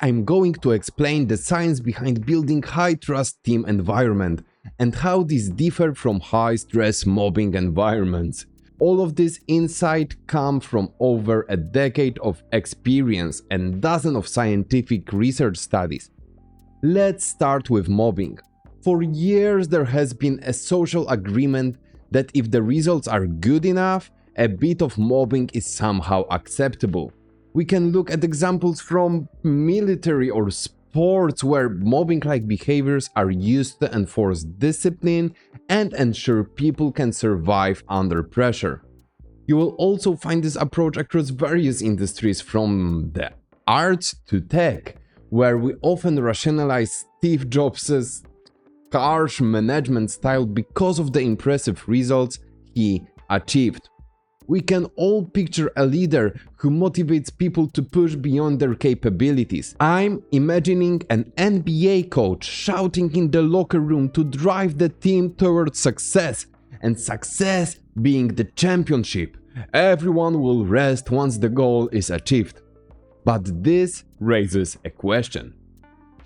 I'm going to explain the science behind building high-trust team environment and how these differ from high-stress mobbing environments. All of this insight comes from over a decade of experience and dozens of scientific research studies. Let's start with mobbing. For years there has been a social agreement that if the results are good enough, a bit of mobbing is somehow acceptable. We can look at examples from military or sports where mobbing-like behaviors are used to enforce discipline and ensure people can survive under pressure. You will also find this approach across various industries from the arts to tech, where we often rationalize Steve Jobs' harsh management style because of the impressive results he achieved. We can all picture a leader who motivates people to push beyond their capabilities. I'm imagining an NBA coach shouting in the locker room to drive the team towards success, and success being the championship. Everyone will rest once the goal is achieved. But this raises a question.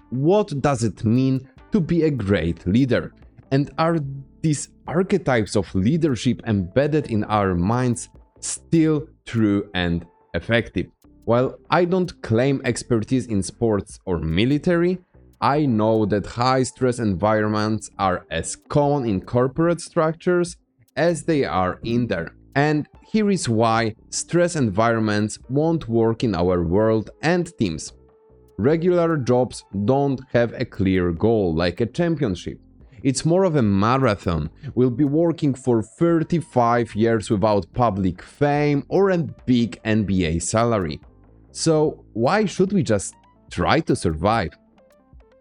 What does it mean to be a great leader? And are these archetypes of leadership embedded in our minds still true and effective? While I don't claim expertise in sports or military, I know that high-stress environments are as common in corporate structures as they are in there. And here is why stress environments won't work in our world and teams. Regular jobs don't have a clear goal like a championship. It's more of a marathon. We'll be working for 35 years without public fame or a big NBA salary. So why should we just try to survive?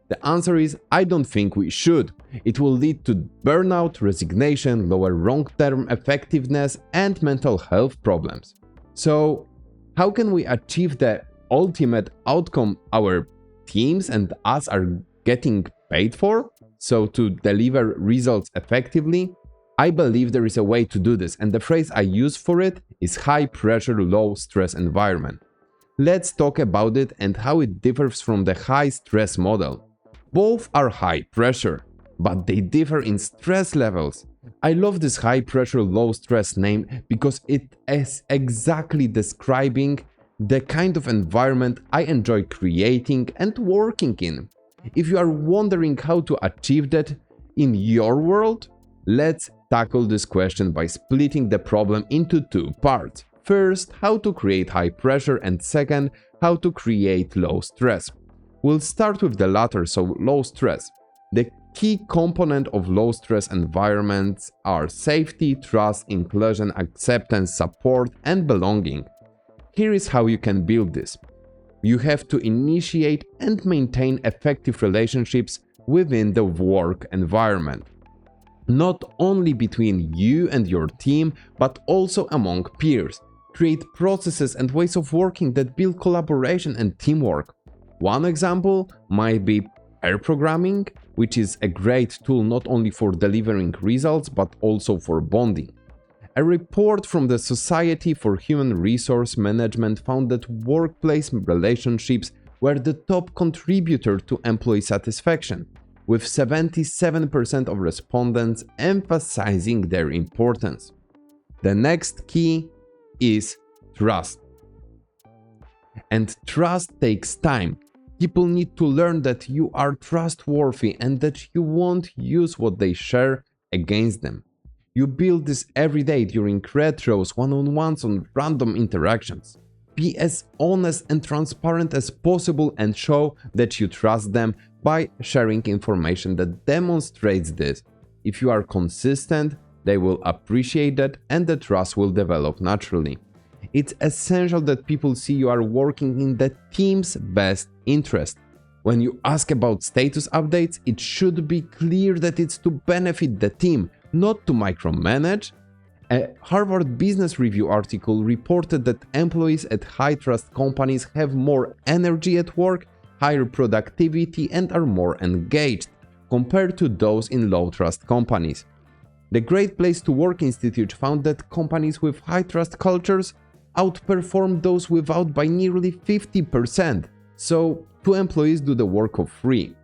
The answer is I don't think we should. It will lead to burnout, resignation, lower long-term effectiveness, and mental health problems. So how can we achieve the ultimate outcome our teams and us are getting paid for? So to deliver results effectively? I believe there is a way to do this, and the phrase I use for it is high pressure, low stress environment. Let's talk about it and how it differs from the high stress model. Both are high pressure, but they differ in stress levels. I love this high pressure, low stress name because it is exactly describing the kind of environment I enjoy creating and working in. If you are wondering how to achieve that in your world, let's tackle this question by splitting the problem into two parts. First, how to create high pressure, and second, how to create low stress. We'll start with the latter, so low stress. The key component of low stress environments are safety, trust, inclusion, acceptance, support, and belonging. Here is how you can build this. You have to initiate and maintain effective relationships within the work environment. Not only between you and your team, but also among peers. Create processes and ways of working that build collaboration and teamwork. One example might be pair programming, which is a great tool not only for delivering results, but also for bonding. A report from the Society for Human Resource Management found that workplace relationships were the top contributor to employee satisfaction, with 77% of respondents emphasizing their importance. The next key is trust. And trust takes time. People need to learn that you are trustworthy and that you won't use what they share against them. You build this every day during retros, one-on-ones, on random interactions. Be as honest and transparent as possible and show that you trust them by sharing information that demonstrates this. If you are consistent, they will appreciate that and the trust will develop naturally. It's essential that people see you are working in the team's best interest. When you ask about status updates, it should be clear that it's to benefit the team, not to micromanage. A Harvard Business Review article reported that employees at high-trust companies have more energy at work, higher productivity, and are more engaged compared to those in low-trust companies. The Great Place to Work Institute found that companies with high-trust cultures outperform those without by nearly 50%. So, two employees do the work of three.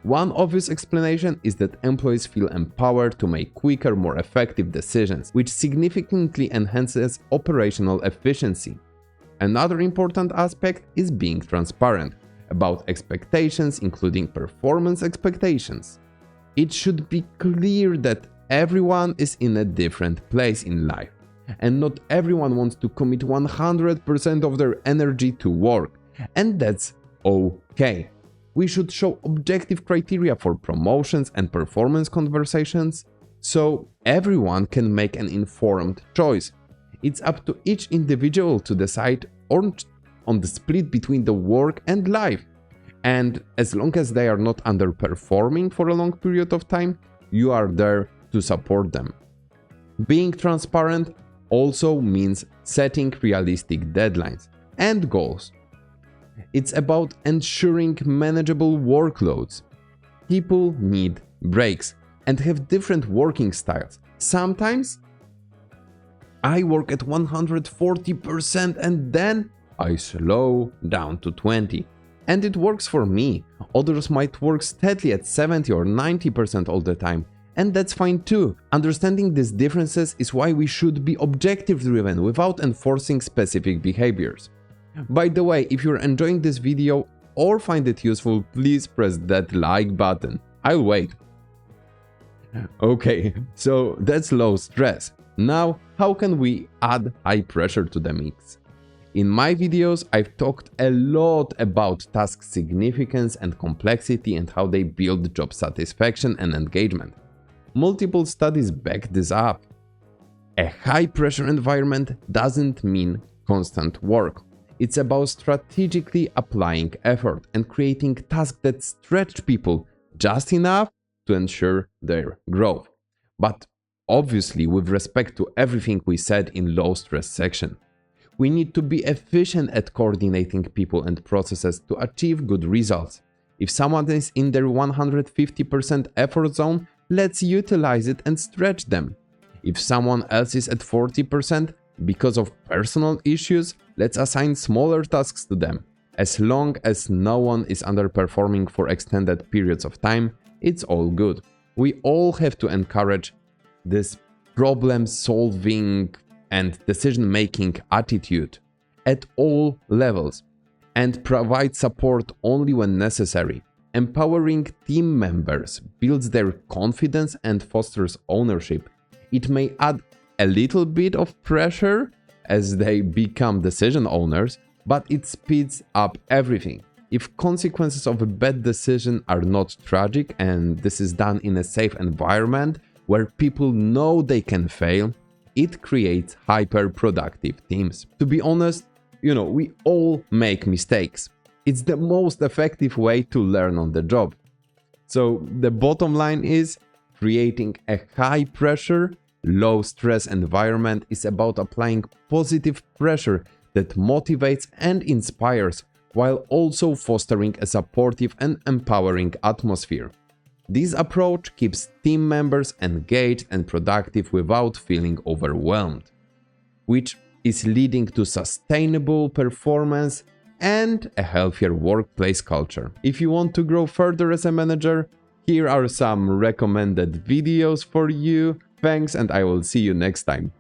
One obvious explanation is that employees feel empowered to make quicker, more effective decisions, which significantly enhances operational efficiency. Another important aspect is being transparent about expectations, including performance expectations. It should be clear that everyone is in a different place in life, and not everyone wants to commit 100% of their energy to work, and that's okay. We should show objective criteria for promotions and performance conversations, so everyone can make an informed choice. It's up to each individual to decide on the split between the work and life. And as long as they are not underperforming for a long period of time, you are there to support them. Being transparent also means setting realistic deadlines and goals. It's about ensuring manageable workloads. People need breaks and have different working styles. Sometimes I work at 140% and then I slow down to 20%. And it works for me. Others might work steadily at 70 or 90% all the time. And that's fine too. Understanding these differences is why we should be objective driven without enforcing specific behaviors. By the way, if you're enjoying this video or find it useful, please press that like button. I'll wait. Okay, so that's low stress. Now, how can we add high pressure to the mix? In my videos, I've talked a lot about task significance and complexity and how they build job satisfaction and engagement. Multiple studies back this up. A high-pressure environment doesn't mean constant work. It's about strategically applying effort and creating tasks that stretch people just enough to ensure their growth. But obviously, with respect to everything we said in low-stress section. We need to be efficient at coordinating people and processes to achieve good results. If someone is in their 150% effort zone, let's utilize it and stretch them. If someone else is at 40% because of personal issues, let's assign smaller tasks to them. As long as no one is underperforming for extended periods of time, it's all good. We all have to encourage this problem-solving and decision-making attitude at all levels and provide support only when necessary. Empowering team members builds their confidence and fosters ownership. It may add a little bit of pressure as they become decision owners, but it speeds up everything. If consequences of a bad decision are not tragic and this is done in a safe environment where people know they can fail, it creates hyper-productive teams. To be honest, we all make mistakes. It's the most effective way to learn on the job. So the bottom line is, creating a high-pressure, low-stress environment is about applying positive pressure that motivates and inspires while also fostering a supportive and empowering atmosphere. This approach keeps team members engaged and productive without feeling overwhelmed, which is leading to sustainable performance and a healthier workplace culture. If you want to grow further as a manager, here are some recommended videos for you. Thanks, and I will see you next time.